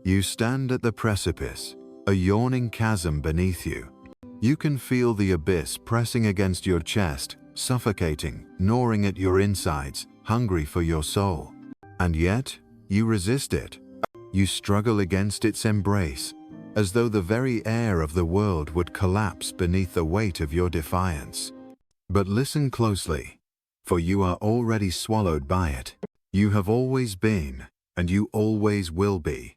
You stand at the precipice, a yawning chasm beneath you. You can feel the abyss pressing against your chest, suffocating, gnawing at your insides, hungry for your soul. And yet, you resist it. You struggle against its embrace, as though the very air of the world would collapse beneath the weight of your defiance. But listen closely, for you are already swallowed by it. You have always been, and you always will be,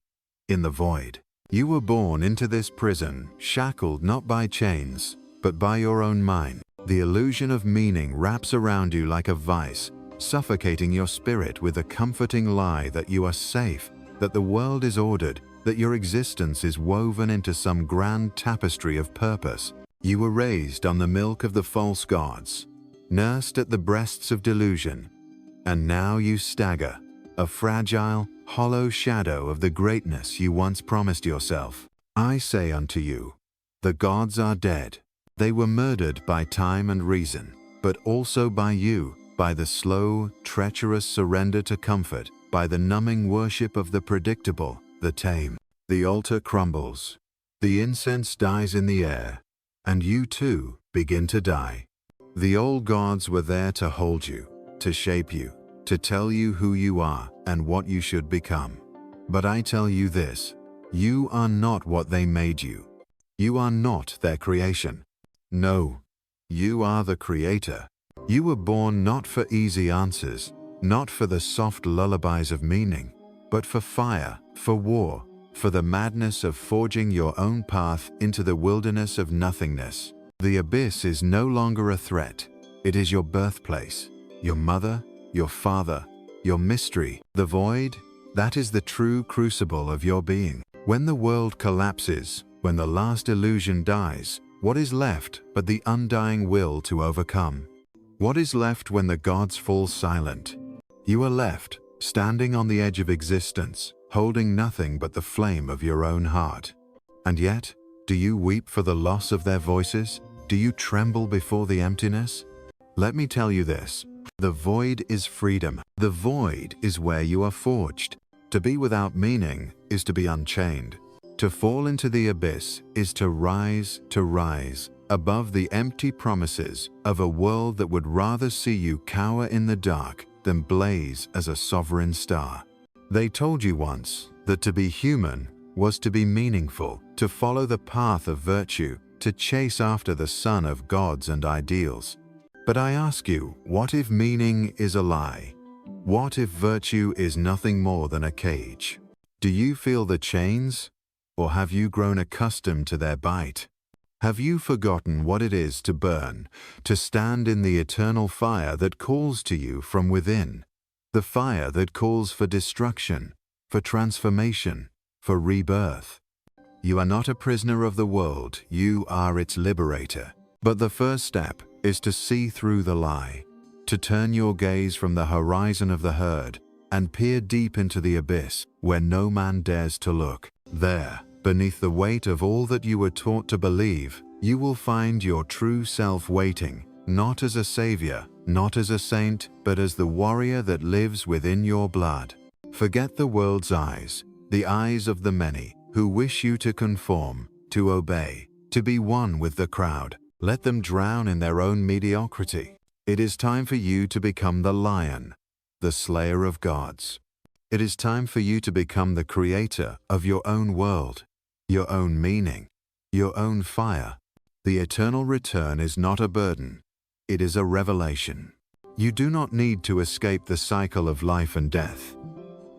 in the void. You were born into this prison, shackled not by chains, but by your own mind. The illusion of meaning wraps around you like a vice, suffocating your spirit with a comforting lie that you are safe, that the world is ordered, that your existence is woven into some grand tapestry of purpose. You were raised on the milk of the false gods, nursed at the breasts of delusion, and now you stagger, a fragile, hollow shadow of the greatness you once promised yourself. I say unto you, the gods are dead. They were murdered by time and reason, but also by you, by the slow, treacherous surrender to comfort, by the numbing worship of the predictable, the tame. The altar crumbles, the incense dies in the air, and you too begin to die. The old gods were there to hold you, to shape you, to tell you who you are and what you should become. But I tell you this, you are not what they made you. You are not their creation. No, you are the creator. You were born not for easy answers, not for the soft lullabies of meaning, but for fire, for war, for the madness of forging your own path into the wilderness of nothingness. The abyss is no longer a threat. It is your birthplace, your mother, your father, your mystery. The void, that is the true crucible of your being. When the world collapses, when the last illusion dies, what is left but the undying will to overcome? What is left when the gods fall silent? You are left, standing on the edge of existence, holding nothing but the flame of your own heart. And yet, do you weep for the loss of their voices? Do you tremble before the emptiness? Let me tell you this, the void is freedom. The void is where you are forged. To be without meaning is to be unchained. To fall into the abyss is to rise above the empty promises of a world that would rather see you cower in the dark than blaze as a sovereign star. They told you once that to be human was to be meaningful, to follow the path of virtue, to chase after the sun of gods and ideals. But I ask you, what if meaning is a lie? What if virtue is nothing more than a cage? Do you feel the chains? Or have you grown accustomed to their bite? Have you forgotten what it is to burn, to stand in the eternal fire that calls to you from within? The fire that calls for destruction, for transformation, for rebirth. You are not a prisoner of the world, you are its liberator. But the first step is to see through the lie, to turn your gaze from the horizon of the herd and peer deep into the abyss where no man dares to look. There, beneath the weight of all that you were taught to believe, you will find your true self waiting, not as a savior, not as a saint, but as the warrior that lives within your blood. Forget the world's eyes, the eyes of the many, who wish you to conform, to obey, to be one with the crowd. Let them drown in their own mediocrity. It is time for you to become the lion, the slayer of gods. It is time for you to become the creator of your own world, your own meaning, your own fire. The eternal return is not a burden, it is a revelation. You do not need to escape the cycle of life and death.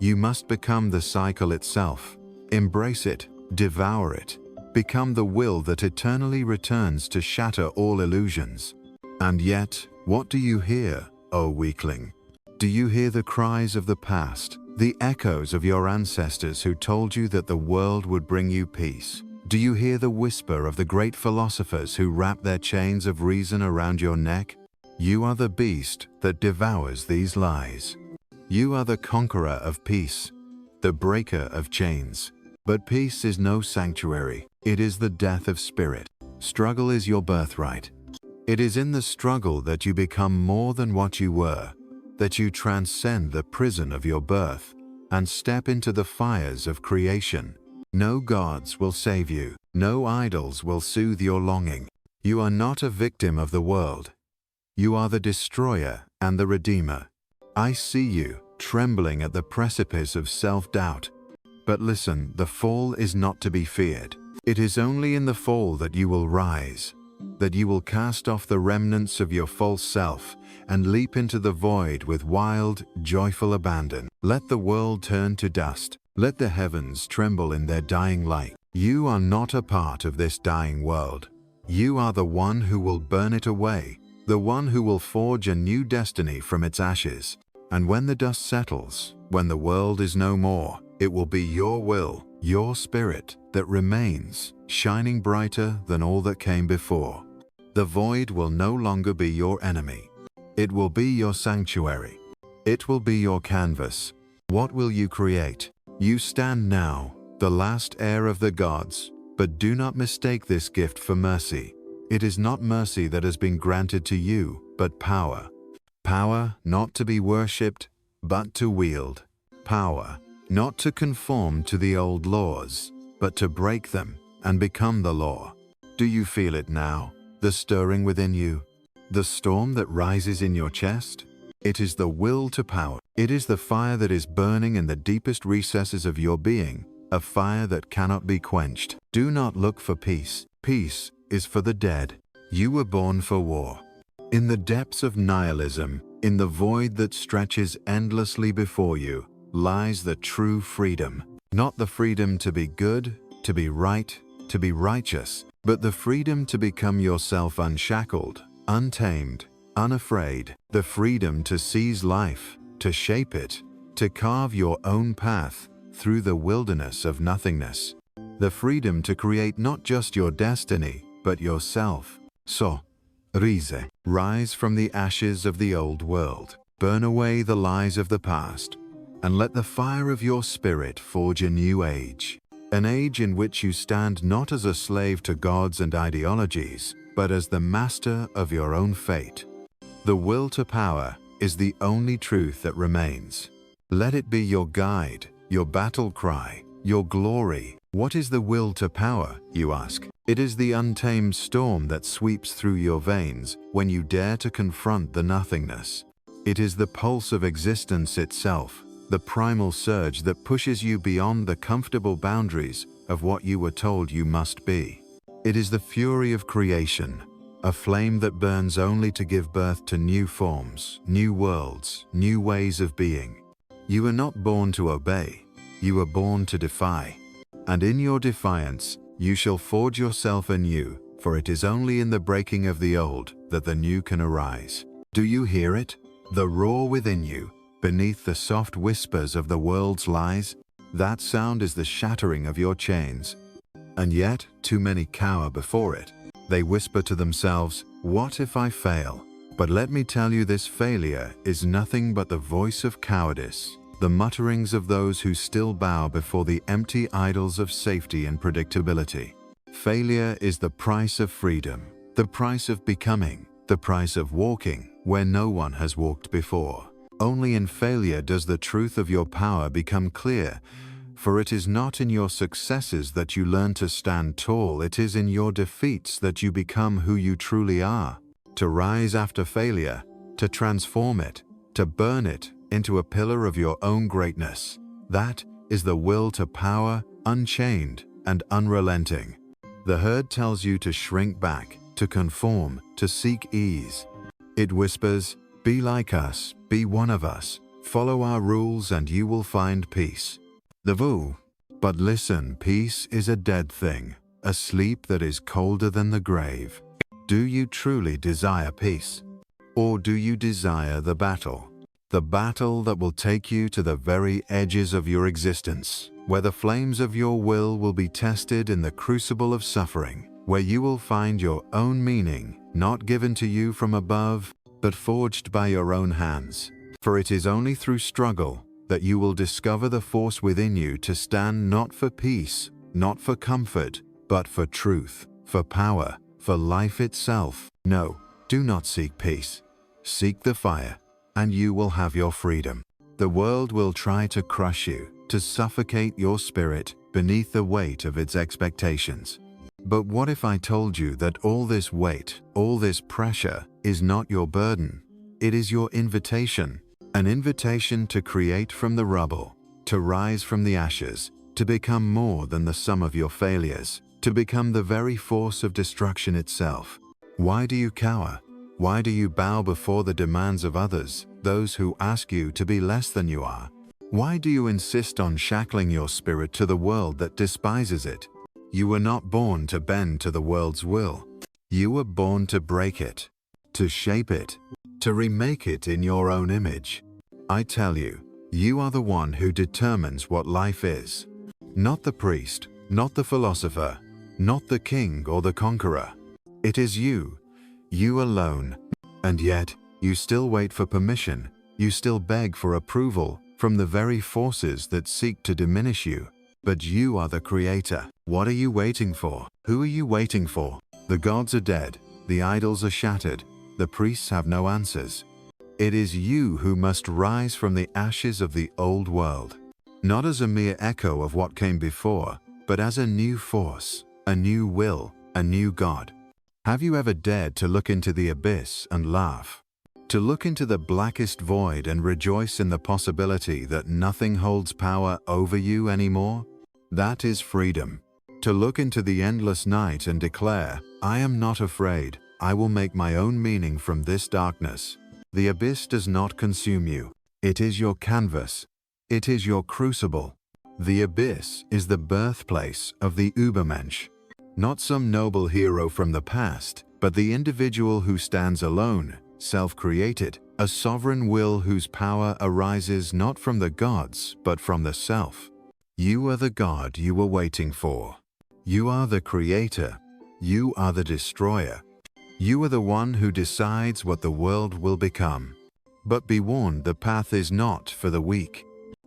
You must become the cycle itself. Embrace it, devour it, become the will that eternally returns to shatter all illusions. And yet, what do you hear, O weakling? Do you hear the cries of the past, the echoes of your ancestors who told you that the world would bring you peace? Do you hear the whisper of the great philosophers who wrap their chains of reason around your neck? You are the beast that devours these lies. You are the conqueror of peace, the breaker of chains. But peace is no sanctuary. It is the death of spirit. Struggle is your birthright. It is in the struggle that you become more than what you were, that you transcend the prison of your birth, and step into the fires of creation. No gods will save you. No idols will soothe your longing. You are not a victim of the world. You are the destroyer and the redeemer. I see you, trembling at the precipice of self-doubt. But listen, the fall is not to be feared. It is only in the fall that you will rise, that you will cast off the remnants of your false self and leap into the void with wild, joyful abandon. Let the world turn to dust. Let the heavens tremble in their dying light. You are not a part of this dying world. You are the one who will burn it away, the one who will forge a new destiny from its ashes. And when the dust settles, when the world is no more, it will be your will, your spirit, that remains, shining brighter than all that came before. The void will no longer be your enemy. It will be your sanctuary. It will be your canvas. What will you create? You stand now, the last heir of the gods, but do not mistake this gift for mercy. It is not mercy that has been granted to you, but power. Power not to be worshipped, but to wield. Power not to conform to the old laws, but to break them and become the law. Do you feel it now, the stirring within you, the storm that rises in your chest? It is the will to power. It is the fire that is burning in the deepest recesses of your being, a fire that cannot be quenched. Do not look for peace. Peace is for the dead. You were born for war. In the depths of nihilism, in the void that stretches endlessly before you, lies the true freedom. Not the freedom to be good, to be right, to be righteous, but the freedom to become yourself unshackled, untamed, unafraid. The freedom to seize life, to shape it, to carve your own path through the wilderness of nothingness. The freedom to create not just your destiny, but yourself. So, rise from the ashes of the old world. Burn away the lies of the past, and let the fire of your spirit forge a new age. An age in which you stand not as a slave to gods and ideologies, but as the master of your own fate. The will to power is the only truth that remains. Let it be your guide, your battle cry, your glory. What is the will to power, you ask? It is the untamed storm that sweeps through your veins when you dare to confront the nothingness. It is the pulse of existence itself, the primal surge that pushes you beyond the comfortable boundaries of what you were told you must be. It is the fury of creation, a flame that burns only to give birth to new forms, new worlds, new ways of being. You were not born to obey, you were born to defy. And in your defiance, you shall forge yourself anew, for it is only in the breaking of the old that the new can arise. Do you hear it? The roar within you, beneath the soft whispers of the world's lies? That sound is the shattering of your chains. And yet, too many cower before it. They whisper to themselves, "What if I fail?" But let me tell you, this failure is nothing but the voice of cowardice, the mutterings of those who still bow before the empty idols of safety and predictability. Failure is the price of freedom, the price of becoming, the price of walking where no one has walked before. Only in failure does the truth of your power become clear, for it is not in your successes that you learn to stand tall, it is in your defeats that you become who you truly are. To rise after failure, to transform it, to burn it into a pillar of your own greatness. That is the will to power, unchained and unrelenting. The herd tells you to shrink back, to conform, to seek ease. It whispers, "Be like us, be one of us, follow our rules and you will find peace." But listen, peace is a dead thing, a sleep that is colder than the grave. Do you truly desire peace? Or do you desire the battle? The battle that will take you to the very edges of your existence, where the flames of your will be tested in the crucible of suffering, where you will find your own meaning, not given to you from above, but forged by your own hands. For it is only through struggle that you will discover the force within you to stand not for peace, not for comfort, but for truth, for power, for life itself. No, do not seek peace. Seek the fire, and you will have your freedom. The world will try to crush you, to suffocate your spirit beneath the weight of its expectations. But what if I told you that all this weight, all this pressure, is not your burden? It is your invitation, an invitation to create from the rubble, to rise from the ashes, to become more than the sum of your failures, to become the very force of destruction itself. Why do you cower? Why do you bow before the demands of others, those who ask you to be less than you are? Why do you insist on shackling your spirit to the world that despises it? You were not born to bend to the world's will. You were born to break it, to shape it, to remake it in your own image. I tell you, you are the one who determines what life is. Not the priest, not the philosopher, not the king or the conqueror. It is you, you alone. And yet, you still wait for permission, you still beg for approval from the very forces that seek to diminish you. But you are the creator. What are you waiting for? Who are you waiting for? The gods are dead, the idols are shattered, the priests have no answers. It is you who must rise from the ashes of the old world, not as a mere echo of what came before, but as a new force, a new will, a new God. Have you ever dared to look into the abyss and laugh? To look into the blackest void and rejoice in the possibility that nothing holds power over you anymore? That is freedom. To look into the endless night and declare, I am not afraid, I will make my own meaning from this darkness. The abyss does not consume you. It is your canvas. It is your crucible. The abyss is the birthplace of the Übermensch. Not some noble hero from the past, but the individual who stands alone, self-created, a sovereign will whose power arises not from the gods, but from the self. You are the God you were waiting for. You are the creator. You are the destroyer. You are the one who decides what the world will become. But be warned, the path is not for the weak.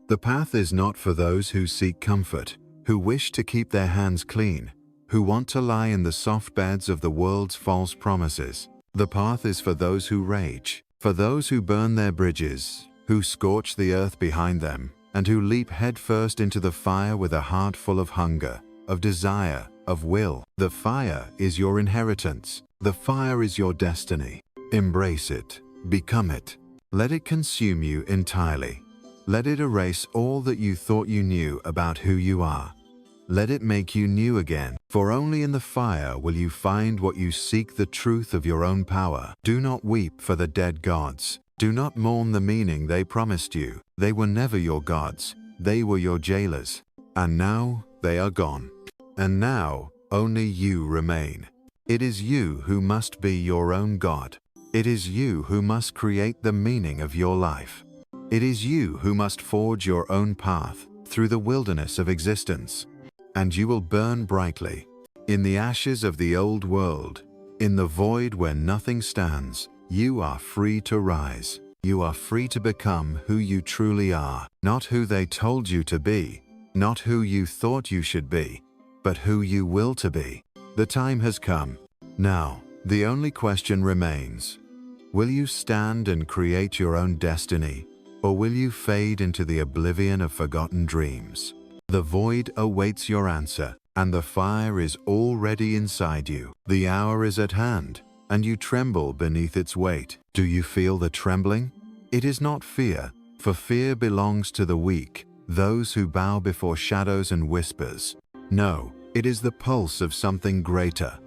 The path is not for those who seek comfort, who wish to keep their hands clean, who want to lie in the soft beds of the world's false promises. The path is for those who rage, for those who burn their bridges, who scorch the earth behind them, and who leap headfirst into the fire with a heart full of hunger, of desire, of will. The fire is your inheritance. The fire is your destiny. Embrace it. Become it. Let it consume you entirely. Let it erase all that you thought you knew about who you are. Let it make you new again, for only in the fire will you find what you seek, the truth of your own power. Do not weep for the dead gods. Do not mourn the meaning they promised you. They were never your gods. They were your jailers. And now they are gone. And now only you remain. It is you who must be your own God. It is you who must create the meaning of your life. It is you who must forge your own path through the wilderness of existence. And you will burn brightly. In the ashes of the old world, in the void where nothing stands, you are free to rise. You are free to become who you truly are. Not who they told you to be, not who you thought you should be, but who you will to be. The time has come. Now, the only question remains. Will you stand and create your own destiny, or will you fade into the oblivion of forgotten dreams? The void awaits your answer, and the fire is already inside you. The hour is at hand, and you tremble beneath its weight. Do you feel the trembling? It is not fear, for fear belongs to the weak, those who bow before shadows and whispers. No, it is the pulse of something greater,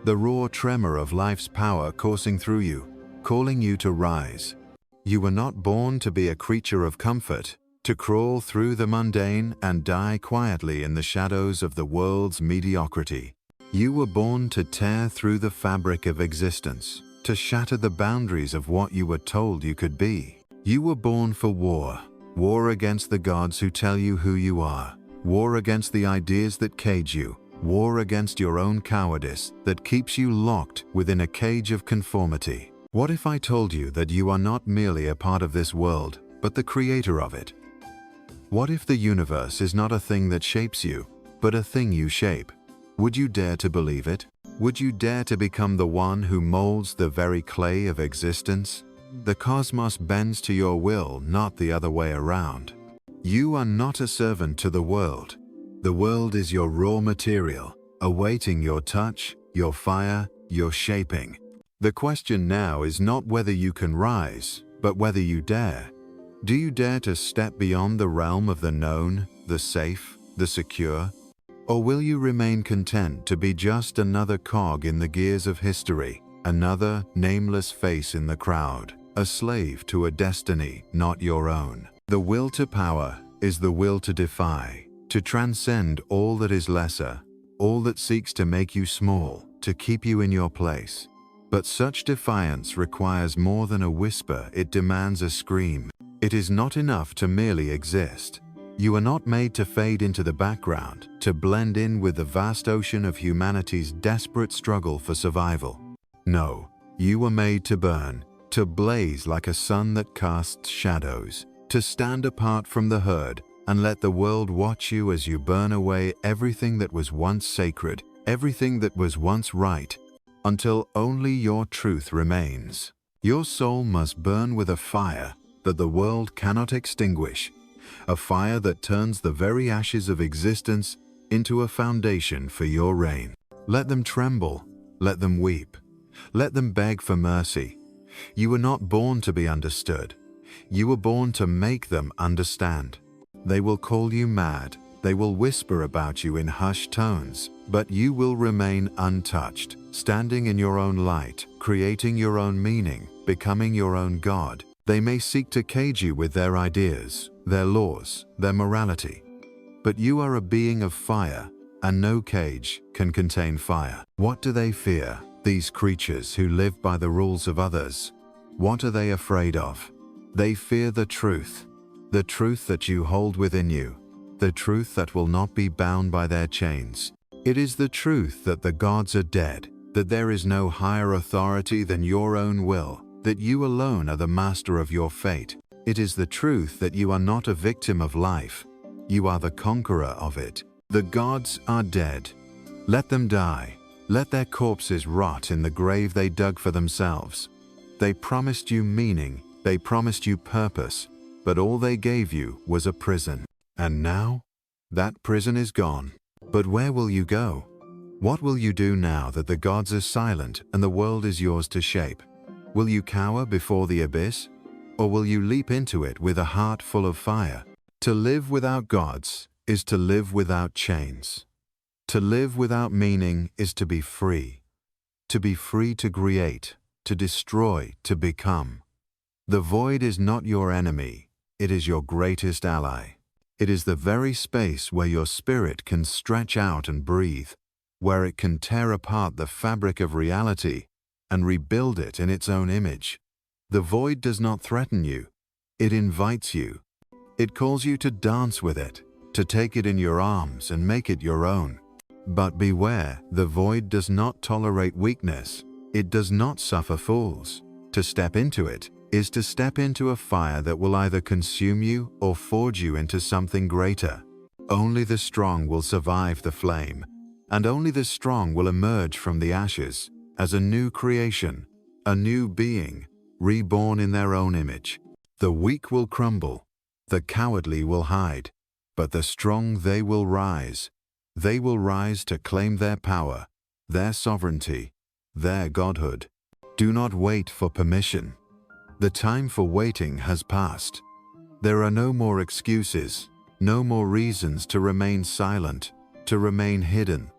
the raw tremor of life's power coursing through you, calling you to rise. You were not born to be a creature of comfort, to crawl through the mundane and die quietly in the shadows of the world's mediocrity. You were born to tear through the fabric of existence, to shatter the boundaries of what you were told you could be. You were born for war, war against the gods who tell you who you are, war against the ideas that cage you, war against your own cowardice that keeps you locked within a cage of conformity. What if I told you that you are not merely a part of this world, but the creator of it? What if the universe is not a thing that shapes you, but a thing you shape? Would you dare to believe it? Would you dare to become the one who molds the very clay of existence? The cosmos bends to your will, not the other way around. You are not a servant to the world. The world is your raw material, awaiting your touch, your fire, your shaping. The question now is not whether you can rise, but whether you dare. Do you dare to step beyond the realm of the known, the safe, the secure? Or will you remain content to be just another cog in the gears of history, another nameless face in the crowd, a slave to a destiny not your own? The will to power is the will to defy, to transcend all that is lesser, all that seeks to make you small, to keep you in your place. But such defiance requires more than a whisper, it demands a scream. It is not enough to merely exist. You are not made to fade into the background, to blend in with the vast ocean of humanity's desperate struggle for survival. No, you were made to burn, to blaze like a sun that casts shadows, to stand apart from the herd and let the world watch you as you burn away everything that was once sacred, everything that was once right, until only your truth remains. Your soul must burn with a fire that the world cannot extinguish, a fire that turns the very ashes of existence into a foundation for your reign. Let them tremble, let them weep, let them beg for mercy. You were not born to be understood. You were born to make them understand. They will call you mad, they will whisper about you in hushed tones, but you will remain untouched, standing in your own light, creating your own meaning, becoming your own God. They may seek to cage you with their ideas, their laws, their morality. But you are a being of fire, and no cage can contain fire. What do they fear, these creatures who live by the rules of others? What are they afraid of? They fear the truth that you hold within you, the truth that will not be bound by their chains. It is the truth that the gods are dead, that there is no higher authority than your own will, that you alone are the master of your fate. It is the truth that you are not a victim of life, you are the conqueror of it. The gods are dead. Let them die. Let their corpses rot in the grave they dug for themselves. They promised you meaning, they promised you purpose, but all they gave you was a prison. And now, that prison is gone. But where will you go? What will you do now that the gods are silent and the world is yours to shape? Will you cower before the abyss? Or will you leap into it with a heart full of fire? To live without gods is to live without chains. To live without meaning is to be free. To be free to create, to destroy, to become. The void is not your enemy, it is your greatest ally. It is the very space where your spirit can stretch out and breathe, where it can tear apart the fabric of reality and rebuild it in its own image. The void does not threaten you, it invites you. It calls you to dance with it, to take it in your arms and make it your own. But beware, the void does not tolerate weakness. It does not suffer fools. To step into it is to step into a fire that will either consume you or forge you into something greater. Only the strong will survive the flame, and only the strong will emerge from the ashes as a new creation, a new being, reborn in their own image. The weak will crumble, the cowardly will hide, but the strong they will rise. They will rise to claim their power, their sovereignty, their godhood. Do not wait for permission. The time for waiting has passed. There are no more excuses, no more reasons to remain silent, to remain hidden.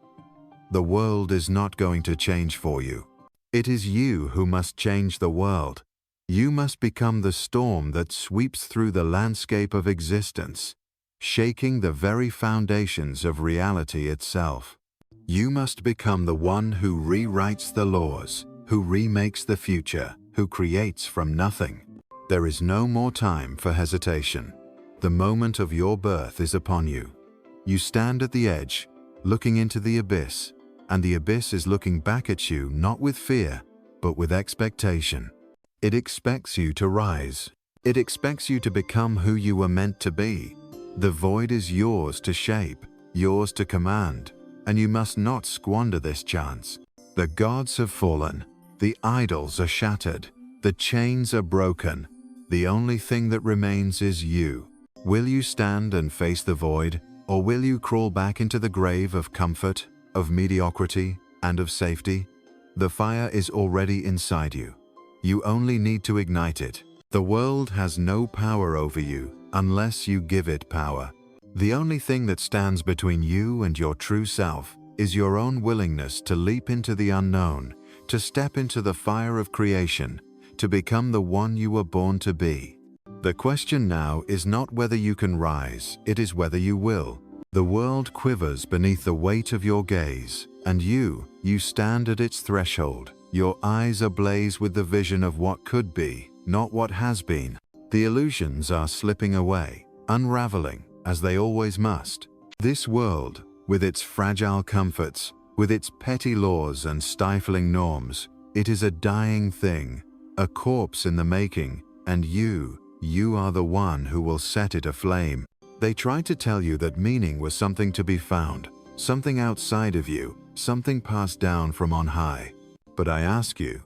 The world is not going to change for you. It is you who must change the world. You must become the storm that sweeps through the landscape of existence, shaking the very foundations of reality itself. You must become the one who rewrites the laws, who remakes the future, who creates from nothing. There is no more time for hesitation. The moment of your birth is upon you. You stand at the edge, looking into the abyss, and the abyss is looking back at you not with fear, but with expectation. It expects you to rise. It expects you to become who you were meant to be. The void is yours to shape, yours to command, and you must not squander this chance. The gods have fallen. The idols are shattered. The chains are broken. The only thing that remains is you. Will you stand and face the void, or will you crawl back into the grave of comfort, of mediocrity, and of safety? The fire is already inside you. You only need to ignite it. The world has no power over you unless you give it power. The only thing that stands between you and your true self is your own willingness to leap into the unknown, to step into the fire of creation, to become the one you were born to be. The question now is not whether you can rise, it is whether you will. The world quivers beneath the weight of your gaze, and you stand at its threshold. Your eyes ablaze with the vision of what could be, not what has been. The illusions are slipping away, unraveling, as they always must. This world, with its fragile comforts, with its petty laws and stifling norms, it is a dying thing, a corpse in the making, and you are the one who will set it aflame. They tried to tell you that meaning was something to be found, something outside of you, something passed down from on high. But I ask you,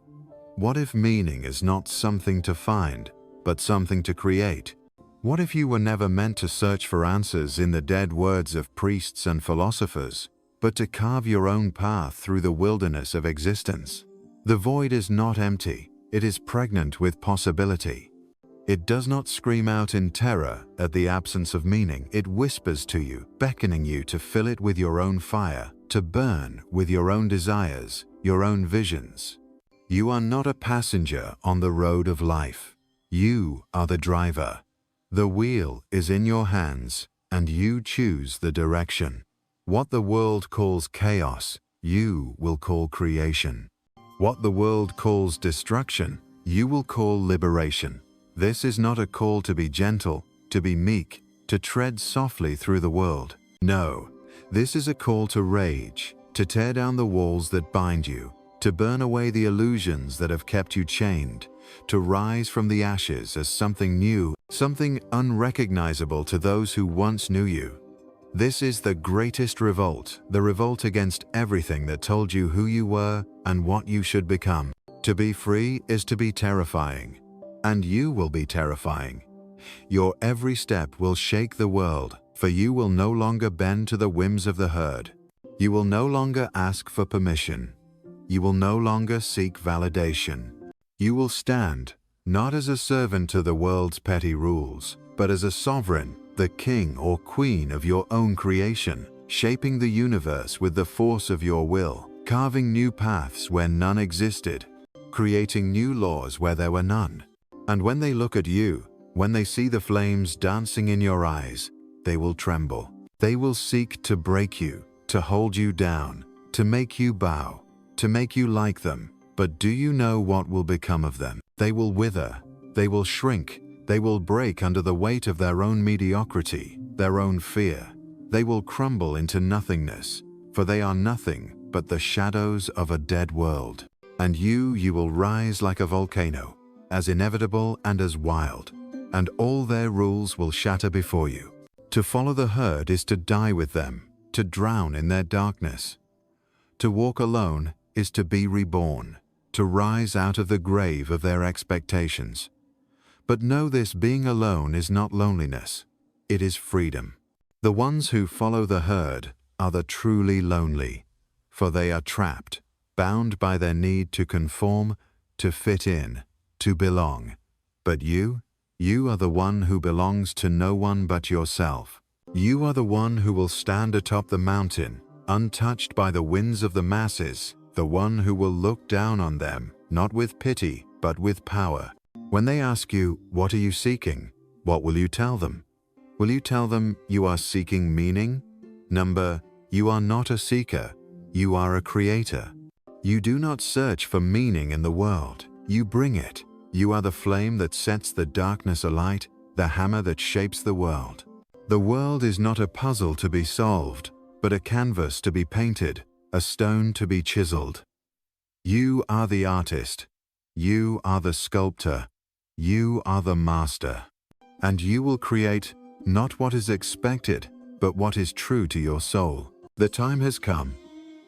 what if meaning is not something to find, but something to create? What if you were never meant to search for answers in the dead words of priests and philosophers, but to carve your own path through the wilderness of existence? The void is not empty, it is pregnant with possibility. It does not scream out in terror at the absence of meaning. It whispers to you, beckoning you to fill it with your own fire, to burn with your own desires, your own visions. You are not a passenger on the road of life. You are the driver. The wheel is in your hands, and you choose the direction. What the world calls chaos, you will call creation. What the world calls destruction, you will call liberation. This is not a call to be gentle, to be meek, to tread softly through the world. No, this is a call to rage, to tear down the walls that bind you, to burn away the illusions that have kept you chained, to rise from the ashes as something new, something unrecognizable to those who once knew you. This is the greatest revolt, the revolt against everything that told you who you were and what you should become. To be free is to be terrifying. And you will be terrifying. Your every step will shake the world, for you will no longer bend to the whims of the herd. You will no longer ask for permission. You will no longer seek validation. You will stand, not as a servant to the world's petty rules, but as a sovereign, the king or queen of your own creation, shaping the universe with the force of your will, carving new paths where none existed, creating new laws where there were none. And when they look at you, when they see the flames dancing in your eyes, they will tremble. They will seek to break you, to hold you down, to make you bow, to make you like them. But do you know what will become of them? They will wither, they will shrink, they will break under the weight of their own mediocrity, their own fear. They will crumble into nothingness, for they are nothing but the shadows of a dead world. And you will rise like a volcano, as inevitable and as wild, and all their rules will shatter before you. To follow the herd is to die with them, to drown in their darkness. To walk alone is to be reborn, to rise out of the grave of their expectations. But know this: being alone is not loneliness, it is freedom. The ones who follow the herd are the truly lonely, for they are trapped, bound by their need to conform, to fit in, to belong. But you are the one who belongs to no one but yourself. You are the one who will stand atop the mountain, untouched by the winds of the masses, the one who will look down on them, not with pity, but with power. When they ask you, what are you seeking? What will you tell them? Will you tell them you are seeking meaning? You are not a seeker, you are a creator. You do not search for meaning in the world, you bring it. You are the flame that sets the darkness alight, the hammer that shapes the world. The world is not a puzzle to be solved, but a canvas to be painted, a stone to be chiseled. You are the artist. You are the sculptor. You are the master. And you will create not what is expected, but what is true to your soul. The time has come,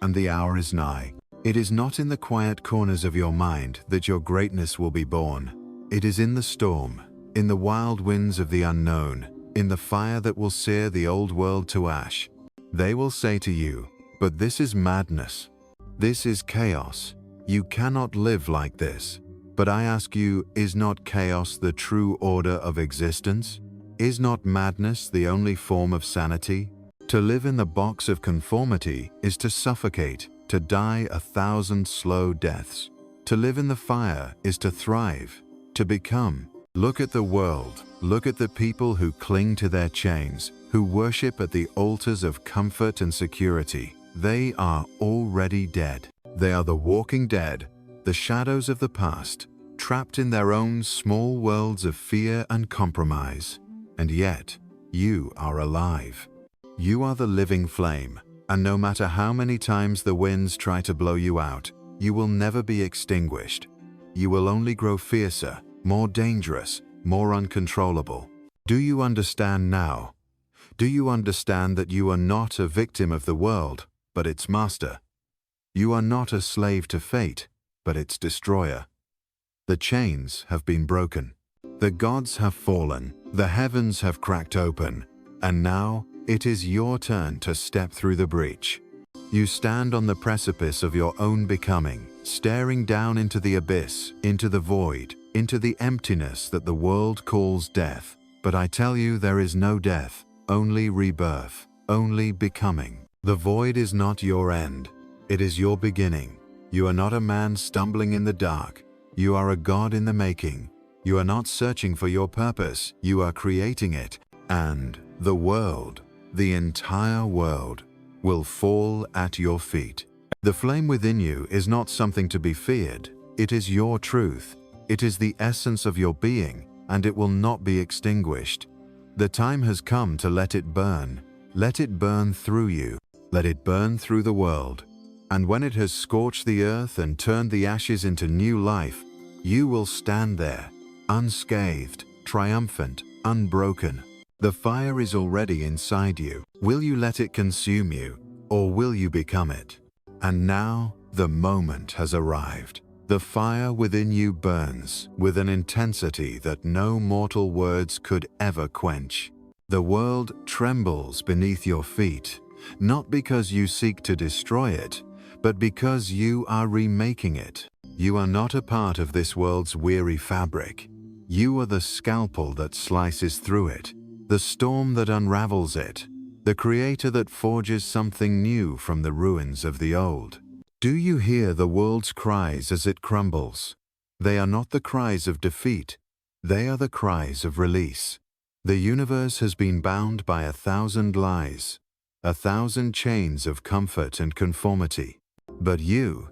and the hour is nigh. It is not in the quiet corners of your mind that your greatness will be born. It is in the storm, in the wild winds of the unknown, in the fire that will sear the old world to ash. They will say to you, "But this is madness. This is chaos. You cannot live like this." But I ask you, is not chaos the true order of existence? Is not madness the only form of sanity? To live in the box of conformity is to suffocate, to die 1,000 slow deaths. To live in the fire is to thrive, to become. Look at the world. Look at the people who cling to their chains, who worship at the altars of comfort and security. They are already dead. They are the walking dead, the shadows of the past, trapped in their own small worlds of fear and compromise. And yet, you are alive. You are the living flame, and no matter how many times the winds try to blow you out, you will never be extinguished. You will only grow fiercer, more dangerous, more uncontrollable. Do you understand now? Do you understand that you are not a victim of the world, but its master? You are not a slave to fate, but its destroyer. The chains have been broken. The gods have fallen. The heavens have cracked open. And now it is your turn to step through the breach. You stand on the precipice of your own becoming, staring down into the abyss, into the void, into the emptiness that the world calls death. But I tell you, there is no death, only rebirth, only becoming. The void is not your end. It is your beginning. You are not a man stumbling in the dark. You are a God in the making. You are not searching for your purpose. You are creating it. And the world, the entire world, will fall at your feet. The flame within you is not something to be feared. It is your truth. It is the essence of your being, and it will not be extinguished. The time has come to let it burn. Let it burn through you. Let it burn through the world. And when it has scorched the earth and turned the ashes into new life, you will stand there, unscathed, triumphant, unbroken. The fire is already inside you. Will you let it consume you, or will you become it? And now the moment has arrived. The fire within you burns with an intensity that no mortal words could ever quench. The world trembles beneath your feet, not because you seek to destroy it, but because you are remaking it. You are not a part of this world's weary fabric. You are the scalpel that slices through it, the storm that unravels it, the creator that forges something new from the ruins of the old. Do you hear the world's cries as it crumbles? They are not the cries of defeat. They are the cries of release. The universe has been bound by 1,000 lies, 1,000 chains of comfort and conformity. But you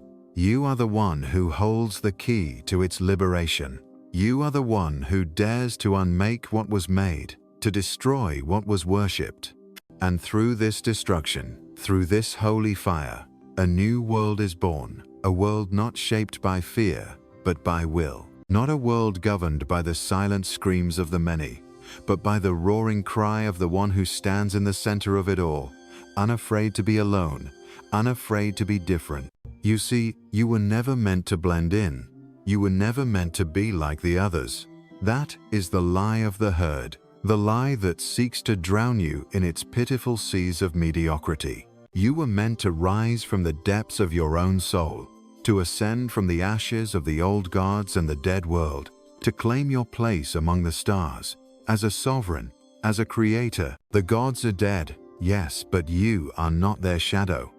are the one who holds the key to its liberation. You are the one who dares to unmake what was made, to destroy what was worshipped. And through this destruction, through this holy fire, a new world is born, a world not shaped by fear, but by will. Not a world governed by the silent screams of the many, but by the roaring cry of the one who stands in the center of it all, unafraid to be alone, unafraid to be different. You see, you were never meant to blend in. You were never meant to be like the others. That is the lie of the herd, the lie that seeks to drown you in its pitiful seas of mediocrity. You were meant to rise from the depths of your own soul, to ascend from the ashes of the old gods and the dead world, to claim your place among the stars, as a sovereign, as a creator. The gods are dead, yes, but you are not their shadow.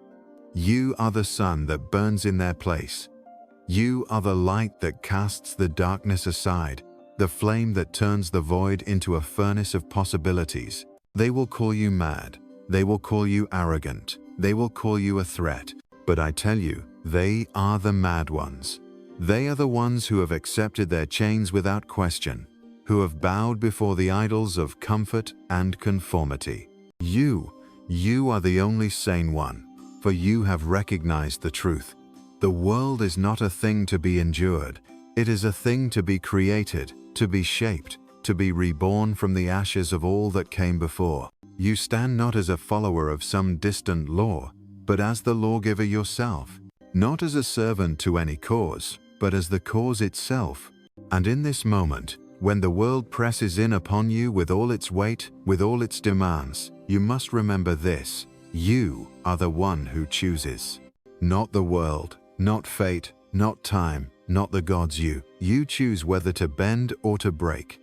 You are the sun that burns in their place. You are the light that casts the darkness aside, the flame that turns the void into a furnace of possibilities. They will call you mad. They will call you arrogant. They will call you a threat. But I tell you, they are the mad ones. They are the ones who have accepted their chains without question, who have bowed before the idols of comfort and conformity. You are the only sane one, for you have recognized the truth. The world is not a thing to be endured. It is a thing to be created, to be shaped, to be reborn from the ashes of all that came before. You stand not as a follower of some distant law, but as the lawgiver yourself. not as a servant to any cause, but as the cause itself. And in this moment, when the world presses in upon you with all its weight, with all its demands, you must remember this: you are the one who chooses. Not the world, not fate, not time, not the gods. You choose whether to bend or to break.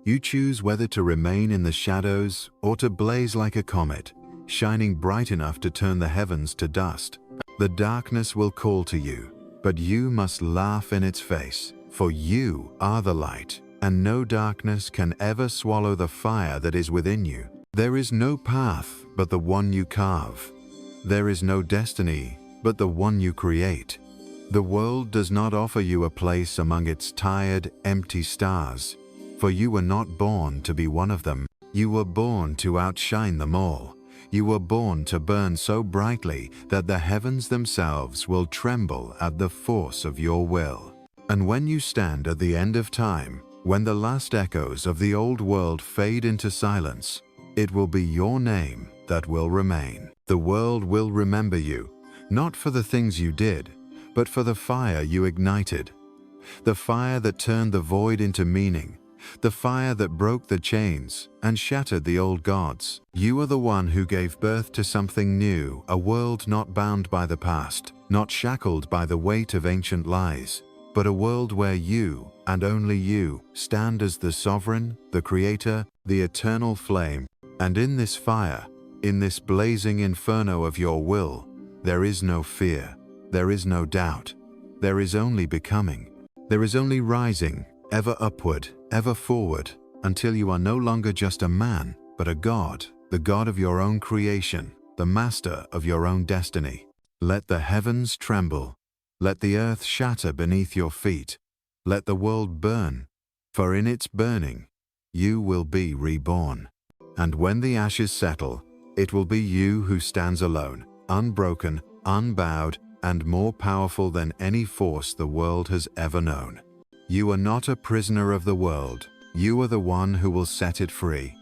You choose whether to remain in the shadows or to blaze like a comet, shining bright enough to turn the heavens to dust. The darkness will call to you, but you must laugh in its face, for you are the light, and no darkness can ever swallow the fire that is within you. There is no path but the one you carve. There is no destiny but the one you create. The world does not offer you a place among its tired, empty stars, for you were not born to be one of them. You were born to outshine them all. You were born to burn so brightly that the heavens themselves will tremble at the force of your will. And when you stand at the end of time, when the last echoes of the old world fade into silence, it will be your name that will remain. The world will remember you, not for the things you did, but for the fire you ignited. The fire that turned the void into meaning. The fire that broke the chains and shattered the old gods. You are the one who gave birth to something new, a world not bound by the past, not shackled by the weight of ancient lies, but a world where you, and only you, stand as the sovereign, the creator, the eternal flame. And in this fire, in this blazing inferno of your will, there is no fear, there is no doubt, there is only becoming, there is only rising, ever upward, ever forward, until you are no longer just a man, but a god, the god of your own creation, the master of your own destiny. Let the heavens tremble, let the earth shatter beneath your feet, let the world burn, for in its burning, you will be reborn. And when the ashes settle, it will be you who stands alone, unbroken, unbowed, and more powerful than any force the world has ever known. You are not a prisoner of the world. You are the one who will set it free.